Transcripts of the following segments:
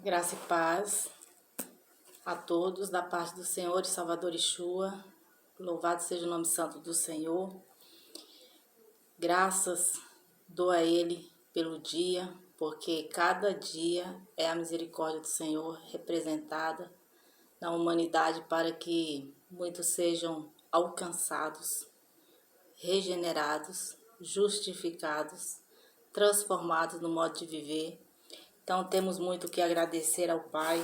Graça e paz a todos, da parte do Senhor e Salvador Yeshua. Louvado seja o nome santo do Senhor. Graças dou a Ele pelo dia, porque cada dia é a misericórdia do Senhor representada na humanidade para que muitos sejam alcançados, regenerados, justificados, transformados no modo de viver. Então temos muito que agradecer ao Pai,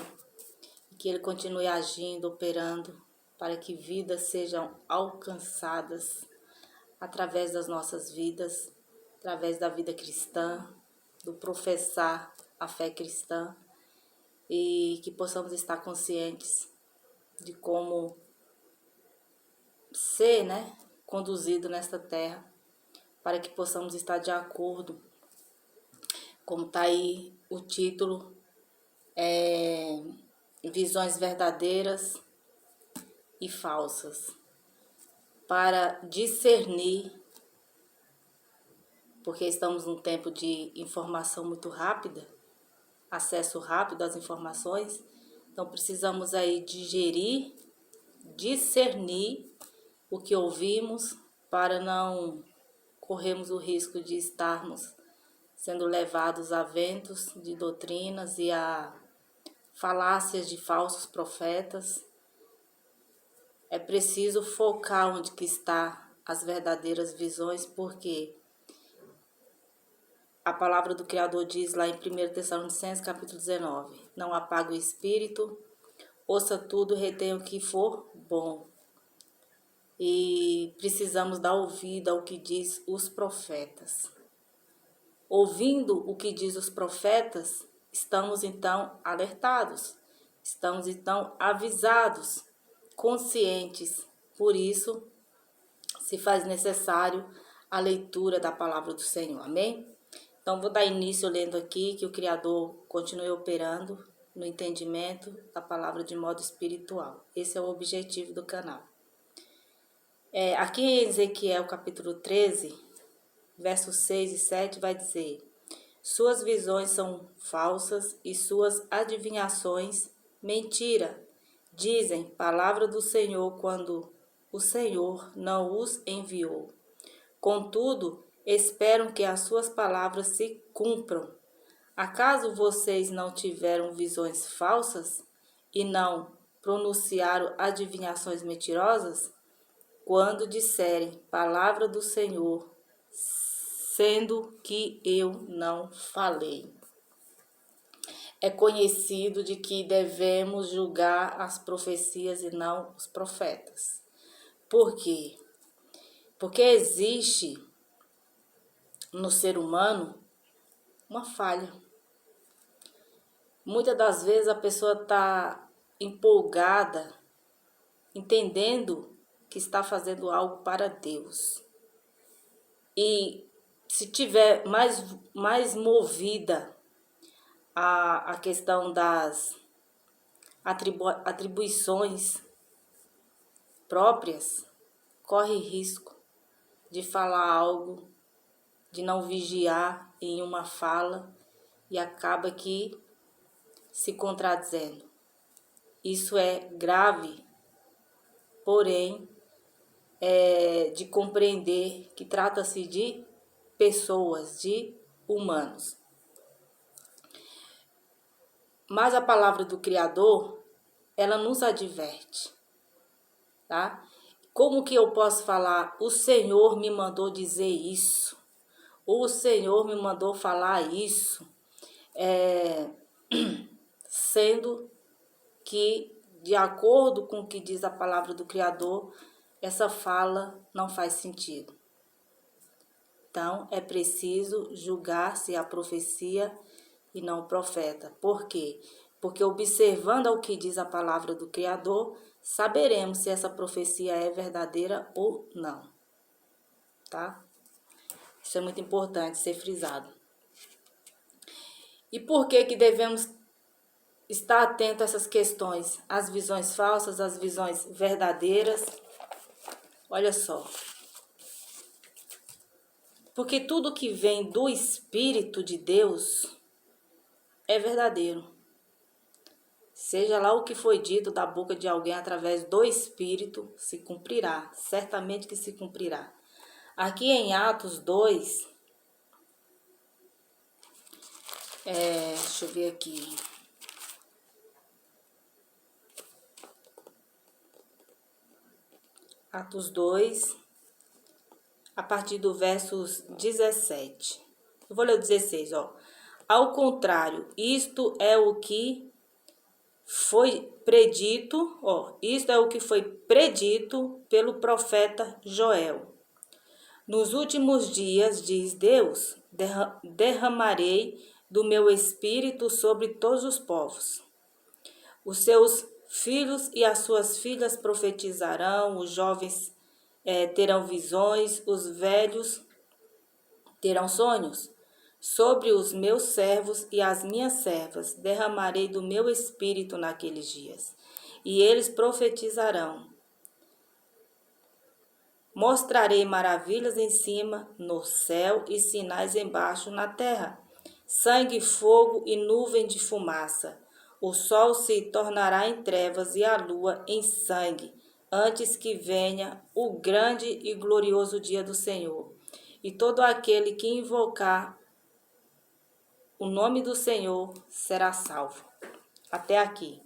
que Ele continue agindo, operando, para que vidas sejam alcançadas através das nossas vidas, através da vida cristã, do professar a fé cristã, e que possamos estar conscientes de como ser, conduzido nesta terra, para que possamos estar de acordo, como está aí o título, visões verdadeiras e falsas, para discernir, porque estamos num tempo de informação muito rápida, acesso rápido às informações, então precisamos aí digerir, discernir o que ouvimos, para não corrermos o risco de estarmos sendo levados a ventos de doutrinas e a falácias de falsos profetas. É preciso focar onde que está as verdadeiras visões, porque a palavra do Criador diz lá em 1 Tessalonicenses capítulo 19, não apague o espírito, ouça tudo, retenha o que for bom. E precisamos dar ouvido ao que diz os profetas. Ouvindo o que diz os profetas, estamos então alertados, estamos então avisados, conscientes. Por isso, se faz necessário a leitura da palavra do Senhor. Amém? Então, vou dar início lendo aqui que o Criador continue operando no entendimento da palavra de modo espiritual. Esse é o objetivo do canal. Aqui em Ezequiel capítulo 13, versos 6 e 7 vai dizer: suas visões são falsas e suas adivinhações mentira. Dizem palavra do Senhor quando o Senhor não os enviou. Contudo, esperam que as suas palavras se cumpram. Acaso vocês não tiveram visões falsas e não pronunciaram adivinhações mentirosas? Quando disserem palavra do Senhor, sendo que eu não falei. É conhecido de que devemos julgar as profecias e não os profetas. Por quê? Porque existe no ser humano uma falha. Muitas das vezes a pessoa está empolgada, entendendo que está fazendo algo para Deus. E se tiver mais movida a questão das atribuições próprias, corre risco de falar algo, de não vigiar em uma fala e acaba que se contradizendo. Isso é grave, porém, de compreender que trata-se de pessoas, de humanos. Mas a palavra do Criador, ela nos adverte, tá? Como que eu posso falar, o Senhor me mandou dizer isso, o Senhor me mandou falar isso, sendo que, de acordo com o que diz a palavra do Criador, essa fala não faz sentido. Então, é preciso julgar se é a profecia e não o profeta. Por quê? Porque observando ao que diz a palavra do Criador, saberemos se essa profecia é verdadeira ou não. Tá? Isso é muito importante ser frisado. E por que devemos estar atentos a essas questões? As visões falsas, as visões verdadeiras. Olha só. Porque tudo que vem do Espírito de Deus é verdadeiro. Seja lá o que foi dito da boca de alguém através do Espírito, se cumprirá, certamente que se cumprirá. Aqui em Atos 2, deixa eu ver aqui. Atos 2, a partir do versos 17. Eu vou ler o 16, ó. Ao contrário, isto é o que foi predito, isto é o que foi predito pelo profeta Joel. Nos últimos dias, diz Deus, derramarei do meu espírito sobre todos os povos. Os seus filhos e as suas filhas profetizarão, os jovens terão visões, os velhos terão sonhos. Sobre os meus servos e as minhas servas derramarei do meu espírito naqueles dias, e eles profetizarão. Mostrarei maravilhas em cima, no céu, e sinais embaixo na terra: sangue, fogo e nuvem de fumaça. O sol se tornará em trevas e a lua em sangue, antes que venha o grande e glorioso dia do Senhor. E todo aquele que invocar o nome do Senhor será salvo. Até aqui.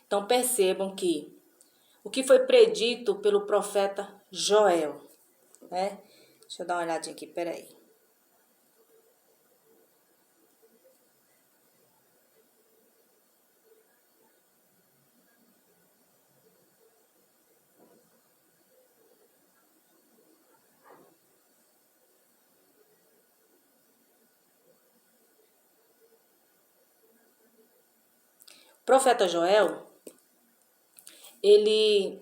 Então percebam que o que foi predito pelo profeta Joel, né? Deixa eu dar uma olhadinha aqui, peraí. O profeta Joel, ele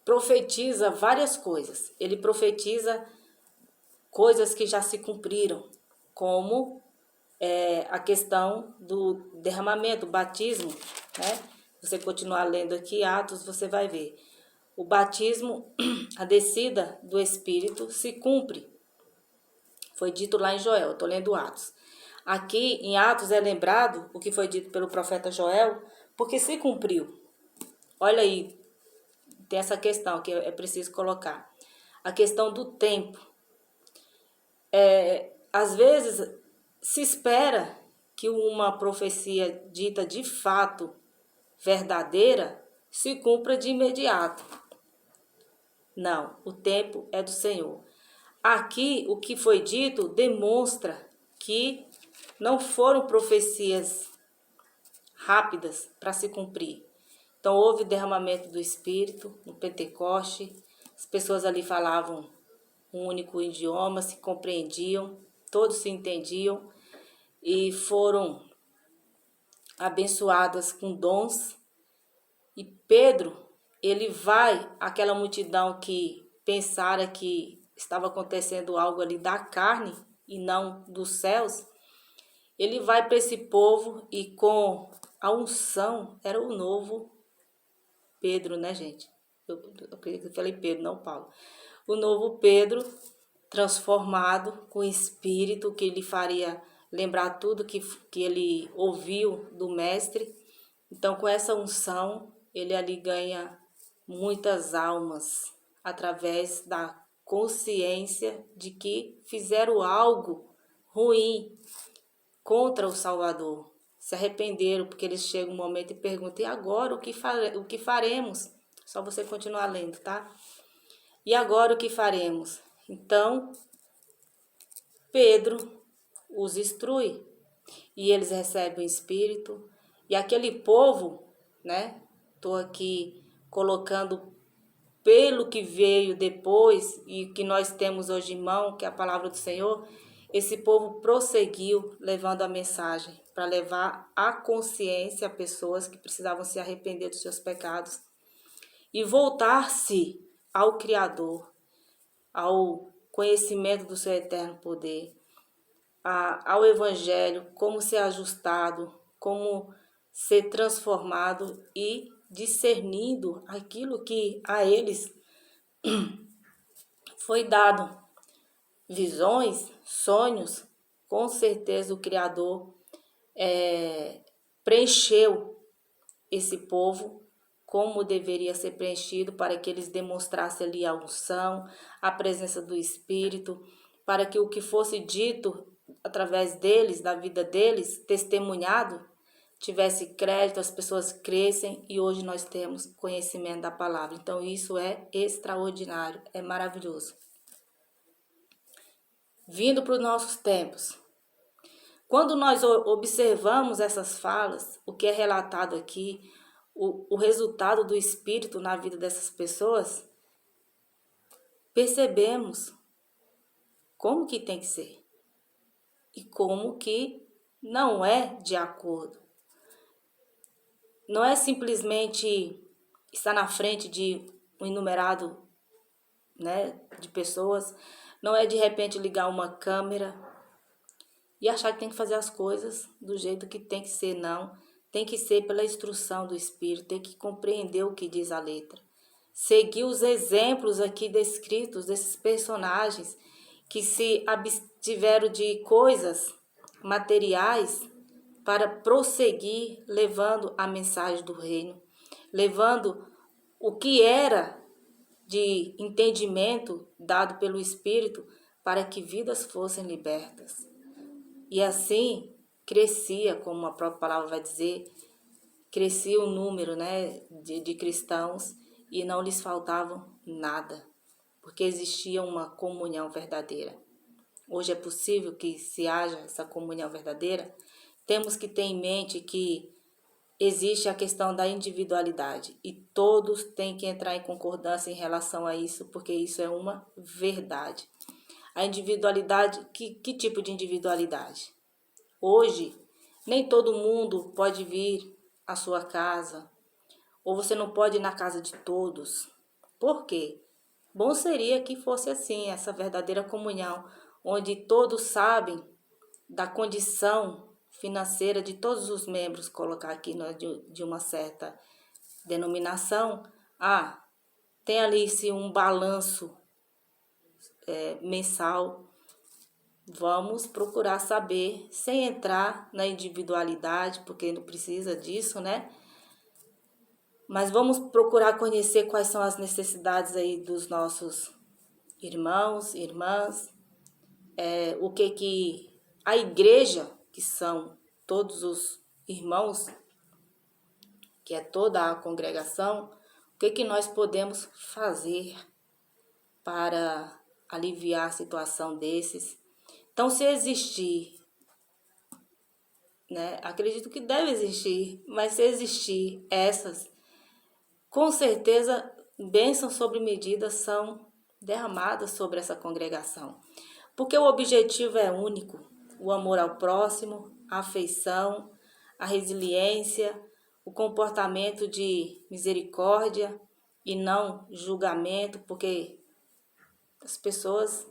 profetiza várias coisas. Ele profetiza coisas que já se cumpriram, como a questão do derramamento, o batismo, né? Você continuar lendo aqui Atos, você vai ver. O batismo, a descida do Espírito se cumpre. Foi dito lá em Joel, estou lendo Atos. Aqui em Atos é lembrado o que foi dito pelo profeta Joel, porque se cumpriu. Olha aí, tem essa questão que é preciso colocar. A questão do tempo. Às vezes se espera que uma profecia dita de fato verdadeira se cumpra de imediato. Não, o tempo é do Senhor. Aqui, o que foi dito demonstra que não foram profecias rápidas para se cumprir. Então, houve derramamento do Espírito no Pentecoste, as pessoas ali falavam um único idioma, se compreendiam, todos se entendiam e foram abençoadas com dons. E Pedro, ele vai àquela multidão que pensara que estava acontecendo algo ali da carne e não dos céus. Ele vai para esse povo e com a unção, era o novo Pedro, né, gente? Eu falei Pedro, não Paulo. O novo Pedro, transformado com espírito, que lhe faria lembrar tudo que ele ouviu do mestre. Então, com essa unção, ele ali ganha muitas almas através da consciência de que fizeram algo ruim contra o Salvador. Se arrependeram, porque eles chegam um momento e perguntam: e agora o que faremos? Só você continuar lendo, tá? E agora o que faremos? Então, Pedro os instrui e eles recebem o Espírito. E aquele povo, né? Estou aqui colocando pelo que veio depois e que nós temos hoje em mão, que é a palavra do Senhor. Esse povo prosseguiu levando a mensagem para levar a consciência a pessoas que precisavam se arrepender dos seus pecados e voltar-se ao Criador, ao conhecimento do seu eterno poder, ao Evangelho, como ser ajustado, como ser transformado e discernindo aquilo que a eles foi dado. Visões, sonhos, com certeza o Criador preencheu esse povo como deveria ser preenchido, para que eles demonstrassem ali a unção, a presença do Espírito, para que o que fosse dito através deles, da vida deles, testemunhado, tivesse crédito, as pessoas crescem, e hoje nós temos conhecimento da palavra. Então isso é extraordinário, é maravilhoso. Vindo para os nossos tempos, quando nós observamos essas falas, o que é relatado aqui, o resultado do Espírito na vida dessas pessoas, percebemos como que tem que ser e como que não é de acordo. Não é simplesmente estar na frente de um enumerado, né, de pessoas, não é de repente ligar uma câmera e achar que tem que fazer as coisas do jeito que tem que ser, não. Tem que ser pela instrução do Espírito, tem que compreender o que diz a letra. Seguir os exemplos aqui descritos desses personagens que se abstiveram de coisas materiais para prosseguir levando a mensagem do reino, levando o que era de entendimento dado pelo Espírito para que vidas fossem libertas. E assim crescia, como a própria palavra vai dizer, crescia o número, né, de cristãos, e não lhes faltava nada, porque existia uma comunhão verdadeira. Hoje é possível que se haja essa comunhão verdadeira? Temos que ter em mente que existe a questão da individualidade e todos têm que entrar em concordância em relação a isso, porque isso é uma verdade. A individualidade, que tipo de individualidade? Hoje, nem todo mundo pode vir à sua casa, ou você não pode ir na casa de todos. Por quê? Bom seria que fosse assim, essa verdadeira comunhão, onde todos sabem da condição financeira de todos os membros, colocar aqui de uma certa denominação. Tem ali se um balanço mensal. Vamos procurar saber, sem entrar na individualidade, porque não precisa disso, né? Mas vamos procurar conhecer quais são as necessidades aí dos nossos irmãos, irmãs, o que a igreja, que são todos os irmãos, que é toda a congregação, o que nós podemos fazer para aliviar a situação desses. Então, se existir, né, acredito que deve existir, mas se existir essas, com certeza, bênçãos sobre medidas são derramadas sobre essa congregação. Porque o objetivo é único: o amor ao próximo, a afeição, a resiliência, o comportamento de misericórdia e não julgamento, porque as pessoas,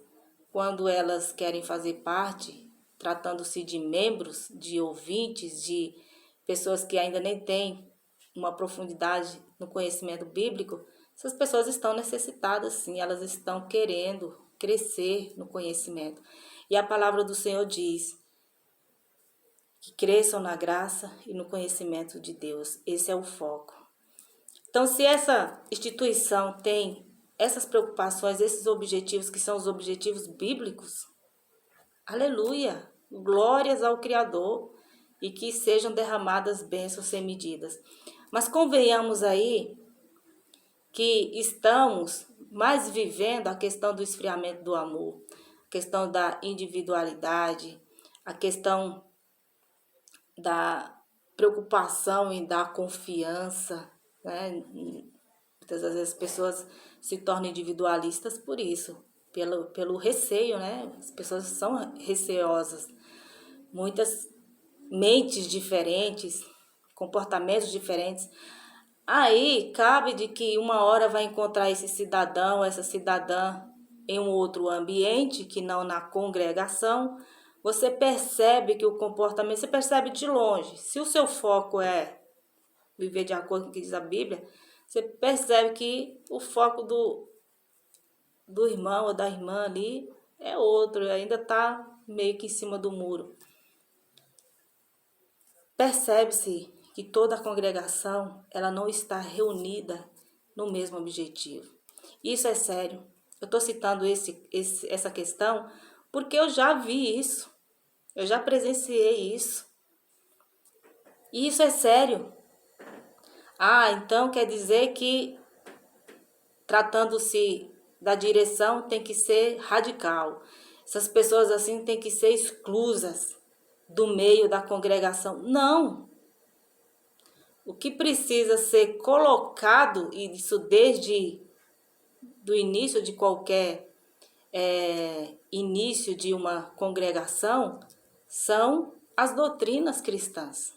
quando elas querem fazer parte, tratando-se de membros, de ouvintes, de pessoas que ainda nem têm uma profundidade no conhecimento bíblico, essas pessoas estão necessitadas sim, elas estão querendo crescer no conhecimento. E a palavra do Senhor diz que cresçam na graça e no conhecimento de Deus. Esse é o foco. Então, se essa instituição tem essas preocupações, esses objetivos que são os objetivos bíblicos, aleluia, glórias ao Criador, e que sejam derramadas bênçãos sem medidas. Mas convenhamos aí que estamos mais vivendo a questão do esfriamento do amor, a questão da individualidade, a questão da preocupação em dar confiança, né? Muitas vezes as pessoas se tornam individualistas por isso, pelo receio, né? As pessoas são receosas. Muitas mentes diferentes, comportamentos diferentes. Aí cabe de que uma hora vai encontrar esse cidadão, essa cidadã em um outro ambiente, que não na congregação. Você percebe que o comportamento, você percebe de longe. Se o seu foco é viver de acordo com o que diz a Bíblia, você percebe que o foco do irmão ou da irmã ali é outro, ainda está meio que em cima do muro. percebe-se que toda a congregação ela não está reunida no mesmo objetivo. Isso é sério. Eu estou citando essa questão porque eu já vi isso, eu já presenciei isso. E isso é sério. Ah, então quer dizer que, tratando-se da direção, tem que ser radical. Essas pessoas assim têm que ser exclusas do meio da congregação. Não! O que precisa ser colocado, e isso desde do início de qualquer início de uma congregação, são as doutrinas cristãs.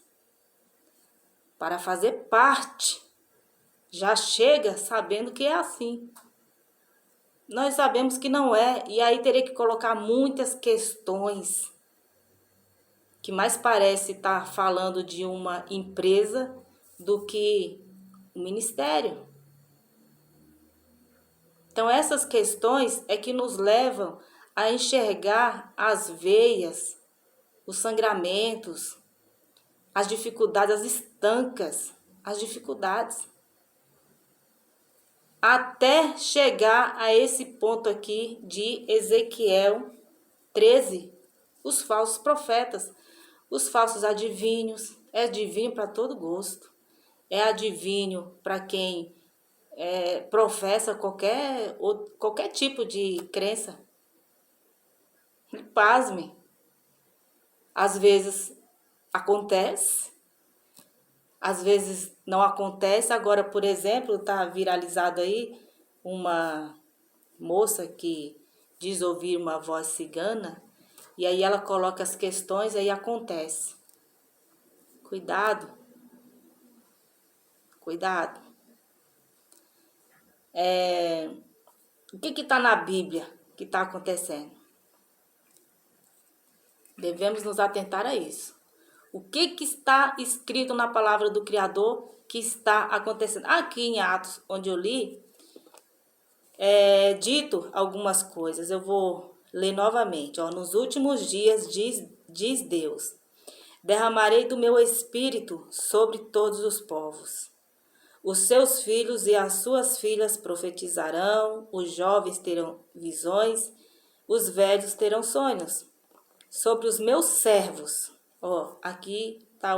Para fazer parte, já chega sabendo que é assim. Nós sabemos que não é, e aí teria que colocar muitas questões, que mais parece estar falando de uma empresa do que um ministério. Então essas questões é que nos levam a enxergar as veias, os sangramentos, as dificuldades, as estancas, as dificuldades. Até chegar a esse ponto aqui de Ezequiel 13, os falsos profetas, os falsos adivinhos. É adivinho para todo gosto. É adivinho para quem professa qualquer tipo de crença. Pasme. Às vezes acontece, às vezes não acontece. Agora, por exemplo, está viralizado aí uma moça que diz ouvir uma voz cigana, e aí ela coloca as questões, aí acontece. Cuidado. Cuidado. O que está na Bíblia que está acontecendo? Devemos nos atentar a isso. O que está escrito na palavra do Criador que está acontecendo? Aqui em Atos, onde eu li, é dito algumas coisas. Eu vou ler novamente. Nos últimos dias, diz Deus, derramarei do meu espírito sobre todos os povos. Os seus filhos e as suas filhas profetizarão, os jovens terão visões, os velhos terão sonhos. Sobre os meus servos, aqui está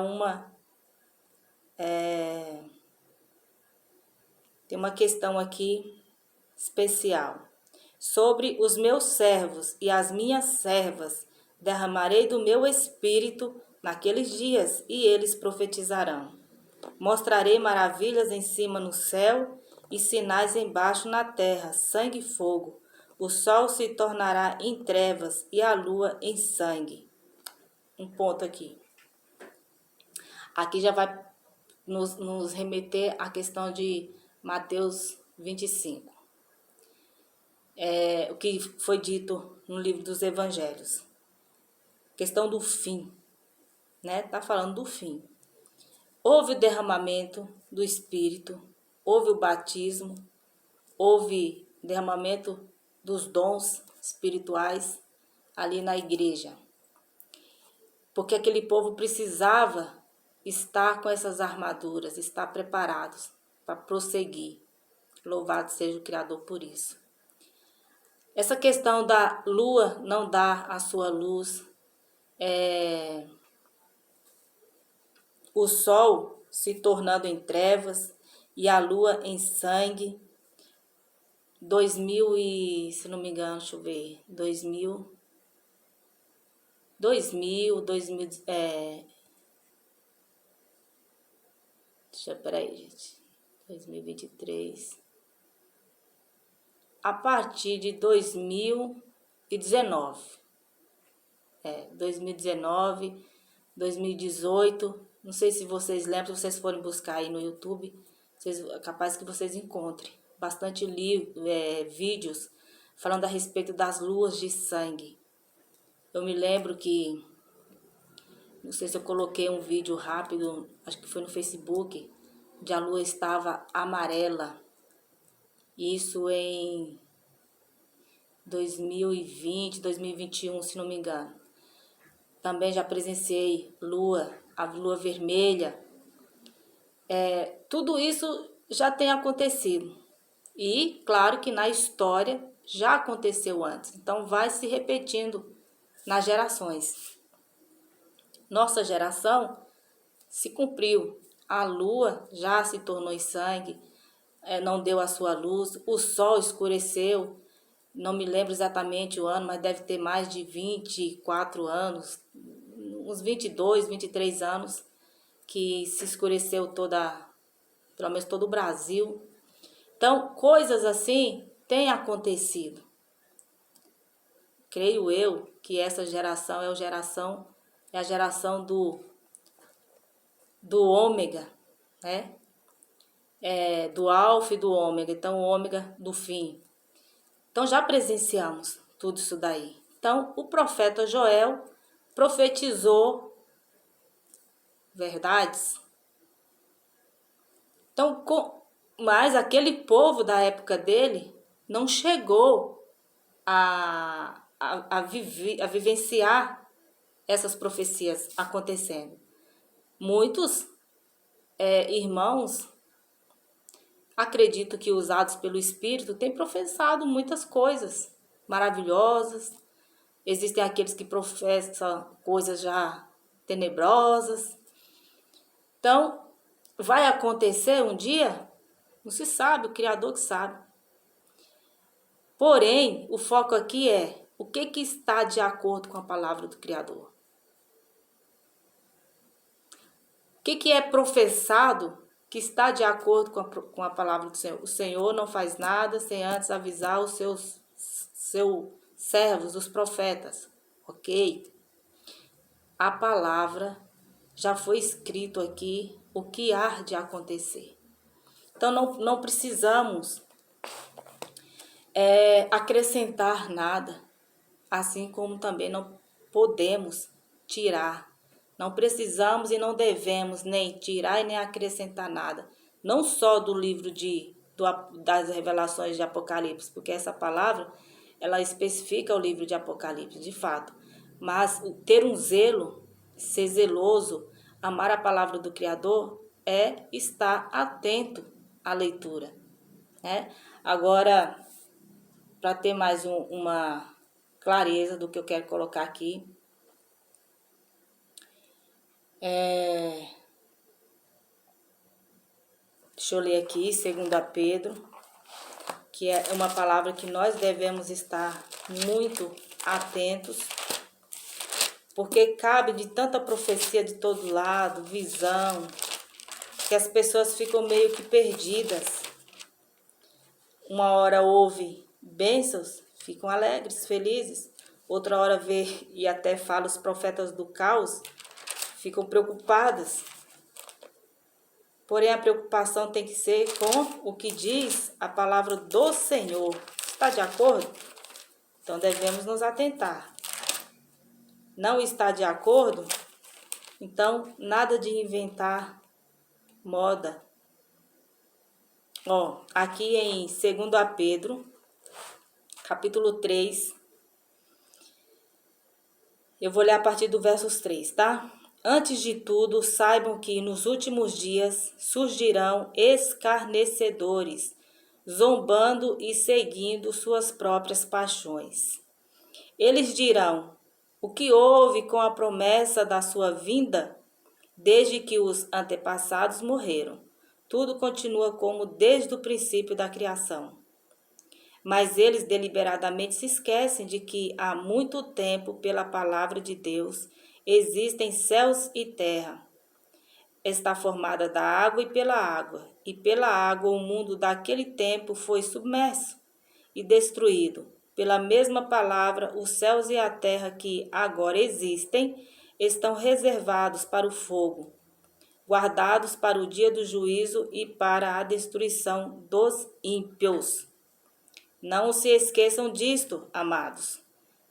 tem uma questão aqui especial. Sobre os meus servos e as minhas servas, derramarei do meu espírito naqueles dias, e eles profetizarão. Mostrarei maravilhas em cima no céu e sinais embaixo na terra, sangue e fogo. O sol se tornará em trevas e a lua em sangue. Um ponto aqui. Aqui já vai nos remeter à questão de Mateus 25. O que foi dito no livro dos Evangelhos. Questão do fim, né? Tá falando do fim. Houve o derramamento do Espírito, houve o batismo, houve derramamento dos dons espirituais ali na igreja. Porque aquele povo precisava estar com essas armaduras, estar preparados para prosseguir. Louvado seja o Criador por isso. Essa questão da lua não dar a sua luz, o sol se tornando em trevas e a lua em sangue. 2000 e, se não me engano, deixa eu ver, 2000, peraí, gente, 2023, a partir de 2019, 2019, 2018, não sei se vocês lembram, se vocês forem buscar aí no YouTube, é capaz que vocês encontrem bastante vídeos falando a respeito das luas de sangue. Eu me lembro que, não sei se eu coloquei um vídeo rápido, acho que foi no Facebook, onde a lua estava amarela. Isso em 2020, 2021, se não me engano. Também já presenciei lua a lua vermelha. Tudo isso já tem acontecido. E, claro que na história já aconteceu antes. Então, vai se repetindo nas gerações. Nossa geração se cumpriu. A lua já se tornou em sangue, não deu a sua luz. O sol escureceu. Não me lembro exatamente o ano, mas deve ter mais de 24 anos. Uns 22, 23 anos que se escureceu pelo menos todo o Brasil. Então, coisas assim têm acontecido. Creio eu que essa geração é a geração do ômega, né? Do alfa e do ômega. Então, o ômega do fim. Então, já presenciamos tudo isso daí. Então, o profeta Joel profetizou verdades. Então, mas aquele povo da época dele não chegou a vivenciar essas profecias acontecendo. Muitos irmãos, acredito que usados pelo Espírito, têm professado muitas coisas maravilhosas. Existem aqueles que professam coisas já tenebrosas. Então, vai acontecer um dia? Não se sabe, o Criador que sabe. Porém, o foco aqui é o que está de acordo com a palavra do Criador. O que é professado que está de acordo com a palavra do Senhor. O Senhor não faz nada sem antes avisar os seus servos, os profetas. Ok? A palavra já foi escrito aqui o que há de acontecer. Então, não precisamos acrescentar nada, assim como também não podemos tirar. Não precisamos e não devemos nem tirar e nem acrescentar nada. Não só do livro das revelações de Apocalipse, porque essa palavra, ela especifica o livro de Apocalipse, de fato. Mas ter um zelo, ser zeloso, amar a palavra do Criador, é estar atento à leitura. Né? Agora, para ter mais uma clareza do que eu quero colocar aqui, deixa eu ler aqui, 2 Pedro, que é uma palavra que nós devemos estar muito atentos, porque cabe de tanta profecia de todo lado, visão, que as pessoas ficam meio que perdidas. Uma hora ouve bênçãos, ficam alegres, felizes. Outra hora vê e até fala os profetas do caos, ficam preocupadas. Porém, a preocupação tem que ser com o que diz a palavra do Senhor. Está de acordo? Então, devemos nos atentar. Não está de acordo? Então, nada de inventar moda. Aqui em 2 Pedro, capítulo 3, eu vou ler a partir do versos 3, tá? Antes de tudo, saibam que nos últimos dias surgirão escarnecedores, zombando e seguindo suas próprias paixões. Eles dirão: o que houve com a promessa da sua vinda? Desde que os antepassados morreram, tudo continua como desde o princípio da criação. Mas eles deliberadamente se esquecem de que há muito tempo, pela palavra de Deus, existem céus e terra. Está formada da água e pela água o mundo daquele tempo foi submerso e destruído. Pela mesma palavra, os céus e a terra que agora existem estão reservados para o fogo, guardados para o dia do juízo e para a destruição dos ímpios. Não se esqueçam disto, amados.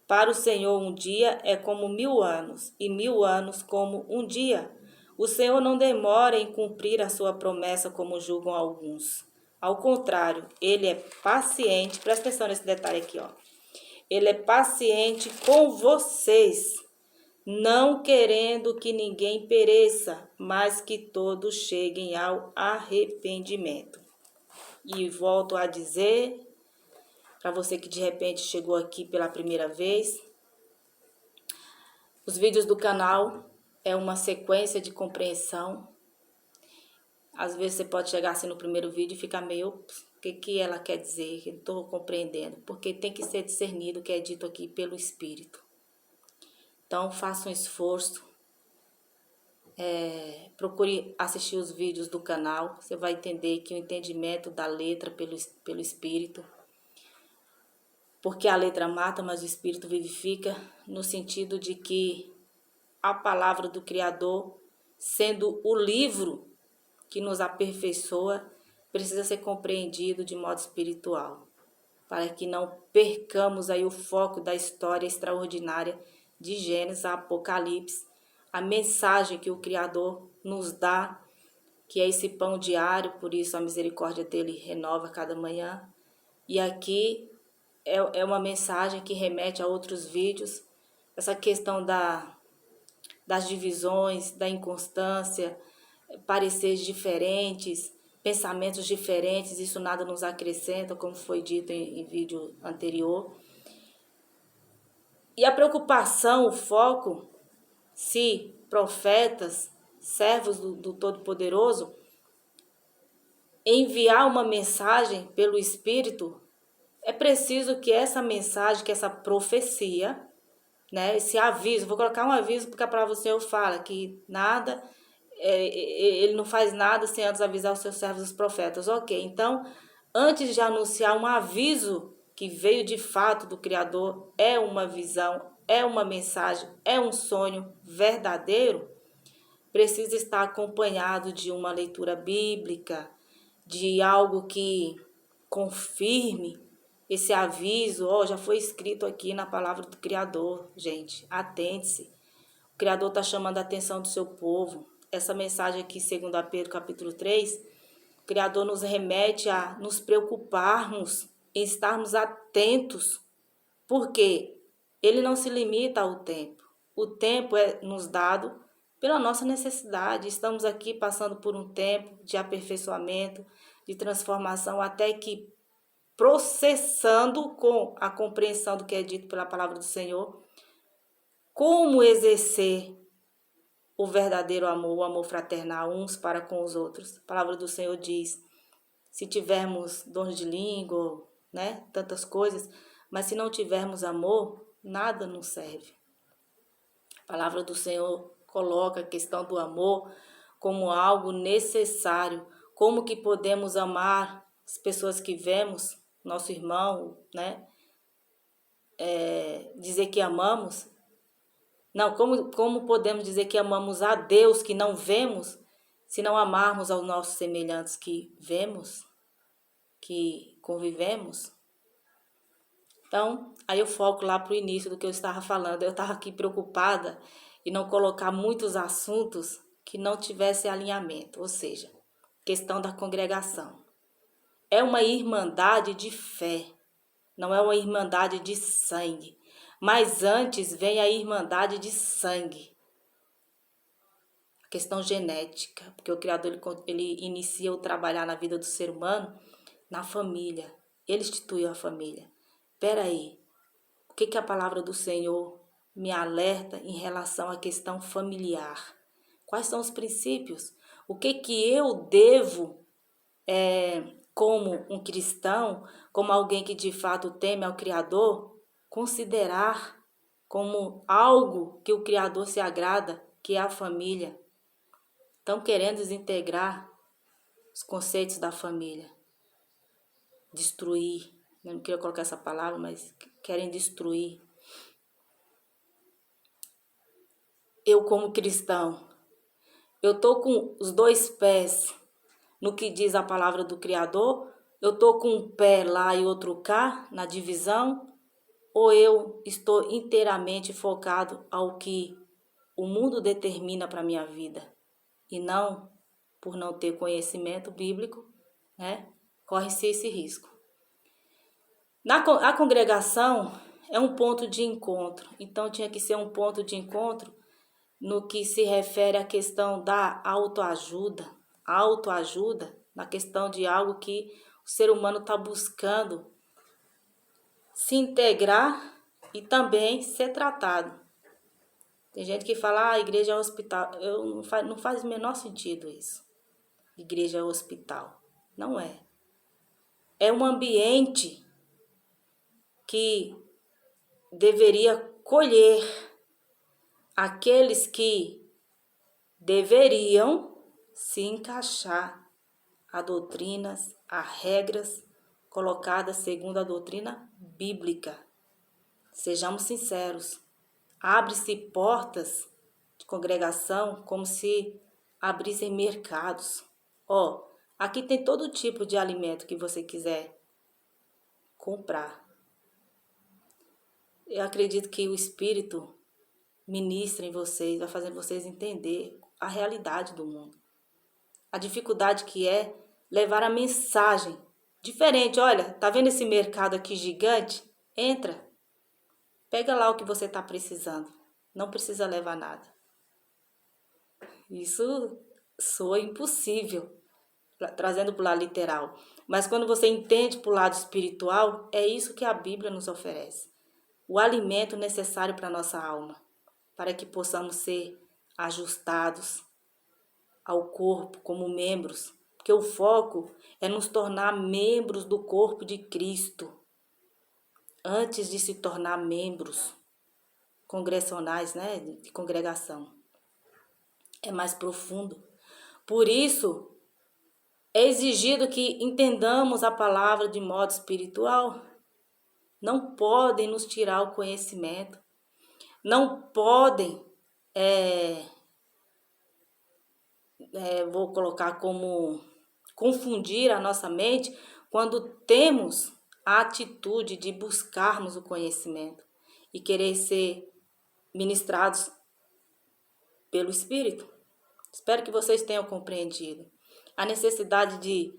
Para o Senhor um dia é como 1000 anos, e 1000 anos como um dia. O Senhor não demora em cumprir a sua promessa, como julgam alguns. Ao contrário, Ele é paciente. Presta atenção nesse detalhe aqui, Ele é paciente com vocês, não querendo que ninguém pereça, mas que todos cheguem ao arrependimento. E volto a dizer, para você que de repente chegou aqui pela primeira vez, os vídeos do canal é uma sequência de compreensão. Às vezes você pode chegar assim no primeiro vídeo e ficar meio, o que ela quer dizer? Eu não estou compreendendo. Porque tem que ser discernido o que é dito aqui pelo Espírito. Então faça um esforço. Procure assistir os vídeos do canal. Você vai entender que o entendimento da letra pelo Espírito. Porque a letra mata, mas o Espírito vivifica. No sentido de que a palavra do Criador, sendo o livro que nos aperfeiçoa, precisa ser compreendido de modo espiritual, para que não percamos aí o foco da história extraordinária de Gênesis a Apocalipse, a mensagem que o Criador nos dá, que é esse pão diário, por isso a misericórdia dele renova cada manhã. E aqui é uma mensagem que remete a outros vídeos, essa questão das divisões, da inconstância, pareceres diferentes, pensamentos diferentes, isso nada nos acrescenta, como foi dito em vídeo anterior. E a preocupação, o foco, se profetas, servos do Todo-Poderoso, enviar uma mensagem pelo Espírito, é preciso que essa mensagem, que essa profecia, né, esse aviso, vou colocar um aviso porque a palavra do Senhor fala que nada... ele não faz nada sem antes avisar os seus servos os profetas. Ok, então, antes de anunciar um aviso que veio de fato do Criador, é uma visão, é uma mensagem, é um sonho verdadeiro, precisa estar acompanhado de uma leitura bíblica, de algo que confirme esse aviso. Já foi escrito aqui na palavra do Criador, gente, atente-se. O Criador está chamando a atenção do seu povo. Essa mensagem aqui, segundo Pedro, capítulo 3, o Criador nos remete a nos preocuparmos, em estarmos atentos, porque ele não se limita ao tempo. O tempo é nos dado pela nossa necessidade. Estamos aqui passando por um tempo de aperfeiçoamento, de transformação, até que processando com a compreensão do que é dito pela palavra do Senhor, como exercer o verdadeiro amor, o amor fraternal uns para com os outros. A palavra do Senhor diz, se tivermos dons de língua, né, tantas coisas, mas se não tivermos amor, nada nos serve. A palavra do Senhor coloca a questão do amor como algo necessário. Como que podemos amar as pessoas que vemos, nosso irmão, né, dizer que amamos? Não, como podemos dizer que amamos a Deus que não vemos, se não amarmos aos nossos semelhantes que vemos, que convivemos? Então, aí eu foco lá para o início do que eu estava falando. Eu estava aqui preocupada em não colocar muitos assuntos que não tivessem alinhamento, ou seja, questão da congregação. É uma irmandade de fé, não é uma irmandade de sangue. Mas antes vem a irmandade de sangue. A questão genética, porque o Criador ele inicia o trabalhar na vida do ser humano na família. Ele instituiu a família. Espera aí, o que a palavra do Senhor me alerta em relação à questão familiar? Quais são os princípios? O que eu devo, como um cristão, como alguém que de fato teme ao Criador, considerar como algo que o Criador se agrada, que é a família. Estão querendo desintegrar os conceitos da família. Destruir. Eu não queria colocar essa palavra, mas querem destruir. Eu como cristão, eu estou com os dois pés no que diz a palavra do Criador? Eu estou com um pé lá e outro cá, na divisão? Ou eu estou inteiramente focado ao que o mundo determina para a minha vida? E não, por não ter conhecimento bíblico, né, corre-se esse risco. A congregação é um ponto de encontro. Então tinha que ser um ponto de encontro no que se refere à questão da autoajuda, na questão de algo que o ser humano está buscando se integrar e também ser tratado. Tem gente que fala, a igreja é hospital. Não faz o menor sentido isso. Igreja é hospital. Não é. É um ambiente que deveria colher aqueles que deveriam se encaixar a doutrinas, a regras colocadas segundo a doutrina bíblica. Sejamos sinceros, abre-se portas de congregação como se abrissem mercados. Aqui tem todo tipo de alimento que você quiser comprar. Eu acredito que o Espírito ministra em vocês, vai fazer vocês entender a realidade do mundo. A dificuldade que é levar a mensagem diferente. Olha, tá vendo esse mercado aqui gigante? Entra. Pega lá o que você está precisando. Não precisa levar nada. Isso soa impossível, trazendo para o lado literal. Mas quando você entende para o lado espiritual, é isso que a Bíblia nos oferece. O alimento necessário para a nossa alma, para que possamos ser ajustados ao corpo como membros. Porque o foco é nos tornar membros do corpo de Cristo, antes de se tornar membros congregacionais, né, de congregação. É mais profundo. Por isso, é exigido que entendamos a palavra de modo espiritual. Não podem nos tirar o conhecimento. Não podem, vou colocar como confundir a nossa mente quando temos a atitude de buscarmos o conhecimento e querer ser ministrados pelo Espírito. Espero que vocês tenham compreendido a necessidade de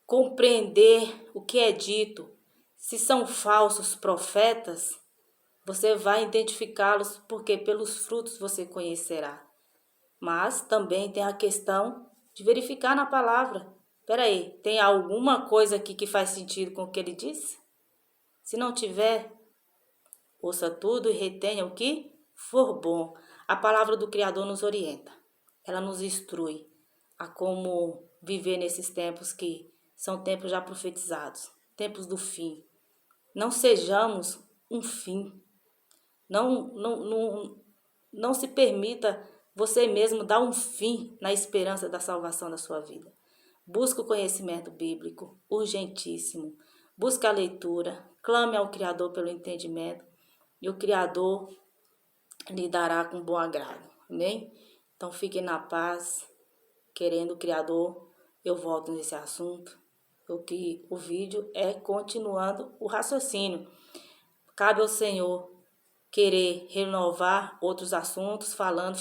compreender o que é dito. Se são falsos profetas, você vai identificá-los, porque pelos frutos você conhecerá. Mas também tem a questão de verificar na palavra. Peraí, tem alguma coisa aqui que faz sentido com o que ele disse? Se não tiver, ouça tudo e retenha o que for bom. A palavra do Criador nos orienta. Ela nos instrui a como viver nesses tempos que são tempos já profetizados, tempos do fim. Não sejamos um fim. Não se permita você mesmo dar um fim na esperança da salvação da sua vida. Busque o conhecimento bíblico, urgentíssimo. Busque a leitura, clame ao Criador pelo entendimento e o Criador lhe dará com bom agrado. Amém? Então fiquem na paz, querendo o Criador. Eu volto nesse assunto. O vídeo é continuando o raciocínio. Cabe ao Senhor querer renovar outros assuntos, falando,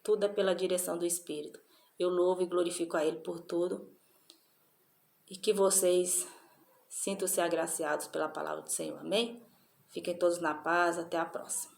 tudo é pela direção do Espírito. Eu louvo e glorifico a Ele por tudo. E que vocês sintam-se agraciados pela palavra do Senhor. Amém? Fiquem todos na paz. Até a próxima.